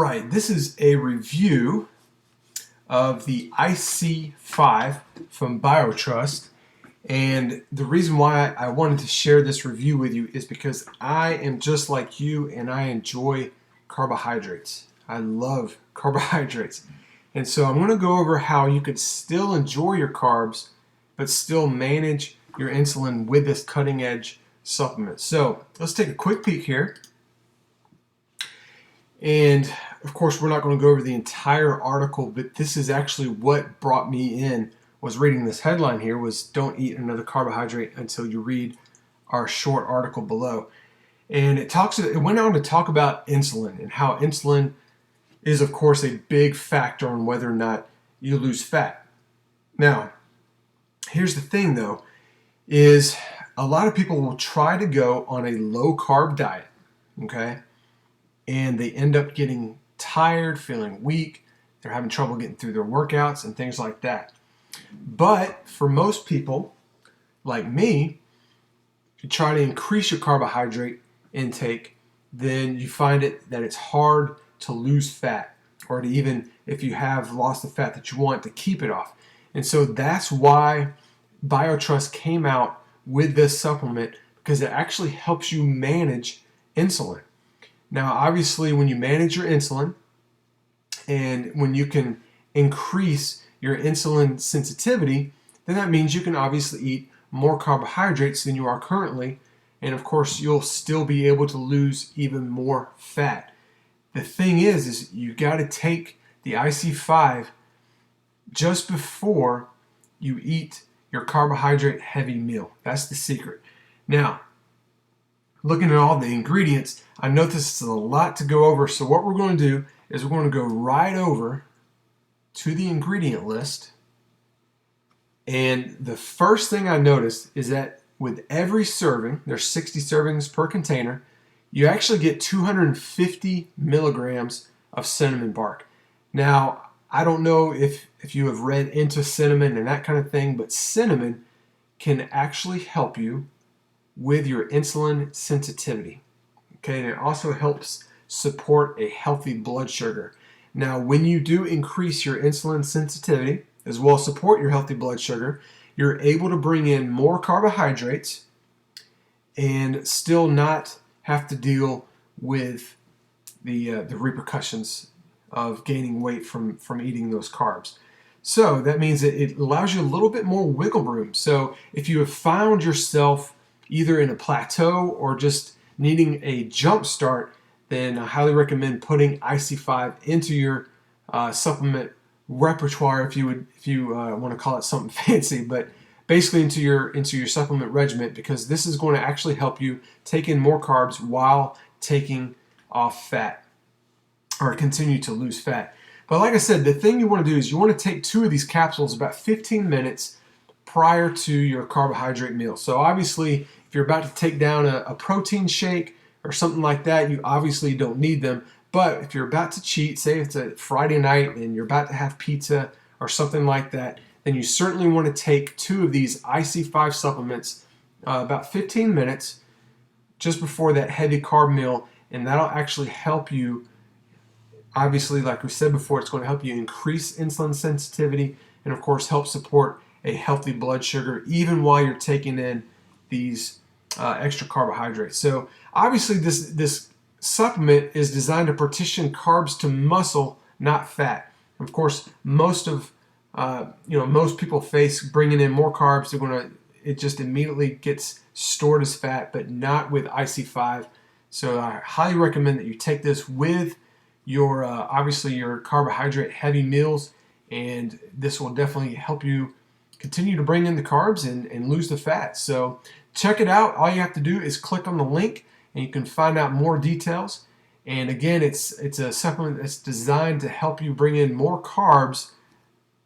right, this is a review of the IC-5 from BioTrust. And the reason why I wanted to share this review with you is because I am just like you and I enjoy carbohydrates. I love carbohydrates. And so I'm going to go over how you could still enjoy your carbs but still manage your insulin with this cutting edge supplement. So let's take a quick peek here. And of course, we're not going to go over the entire article, but this is actually what brought me in, was reading this headline here, was don't eat another carbohydrate until you read our short article below. And it went on to talk about insulin and how insulin is, of course, a big factor on whether or not you lose fat. Now, here's the thing though, is a lot of people will try to go on a low carb diet, okay? And they end up getting tired, feeling weak. They're having trouble getting through their workouts and things like that. But for most people, like me, if you try to increase your carbohydrate intake, then you find that it's hard to lose fat, or to even, if you have lost the fat that you want, to keep it off. And so that's why BioTrust came out with this supplement, because it actually helps you manage insulin. Now, obviously, when you manage your insulin and when you can increase your insulin sensitivity, then that means you can obviously eat more carbohydrates than you are currently. And of course, you'll still be able to lose even more fat. The thing is you got to take the IC-5 just before you eat your carbohydrate heavy meal. That's the secret. Now, looking at all the ingredients, I know this is a lot to go over, so what we're going to do is we're going to go right over to the ingredient list. And the first thing I noticed is that with every serving, there's 60 servings per container, you actually get 250 milligrams of cinnamon bark. Now, I don't know if you have read into cinnamon and that kind of thing, but cinnamon can actually help you with your insulin sensitivity. Okay, and it also helps support a healthy blood sugar. Now, when you do increase your insulin sensitivity, as well as support your healthy blood sugar, you're able to bring in more carbohydrates and still not have to deal with the repercussions of gaining weight from eating those carbs. So that means that it allows you a little bit more wiggle room. So if you have found yourself either in a plateau or just needing a jump start, then I highly recommend putting IC-5 into your supplement repertoire, if you want to call it something fancy, but basically into your supplement regimen, because this is going to actually help you take in more carbs while taking off fat, or continue to lose fat. But like I said, the thing you want to do is you want to take 2 of these capsules about 15 minutes prior to your carbohydrate meal. So obviously, if you're about to take down a protein shake or something like that, you obviously don't need them. But if you're about to cheat, say it's a Friday night and you're about to have pizza or something like that, then you certainly want to take 2 of these IC-5 supplements about 15 minutes just before that heavy carb meal, and that'll actually help you. Obviously, like we said before, it's going to help you increase insulin sensitivity and, of course, help support a healthy blood sugar even while you're taking in these extra carbohydrates. So obviously this supplement is designed to partition carbs to muscle, not fat. Of course, most people face bringing in more carbs. It just immediately gets stored as fat, but not with IC-5. So I highly recommend that you take this with your obviously your carbohydrate heavy meals, and this will definitely help you continue to bring in the carbs and lose the fat. So check it out. All you have to do is click on the link and you can find out more details. And again, it's a supplement that's designed to help you bring in more carbs,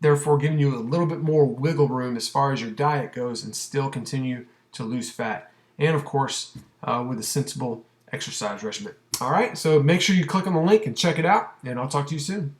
therefore giving you a little bit more wiggle room as far as your diet goes, and still continue to lose fat. And of course, with a sensible exercise regimen. All right, so make sure you click on the link and check it out, and I'll talk to you soon.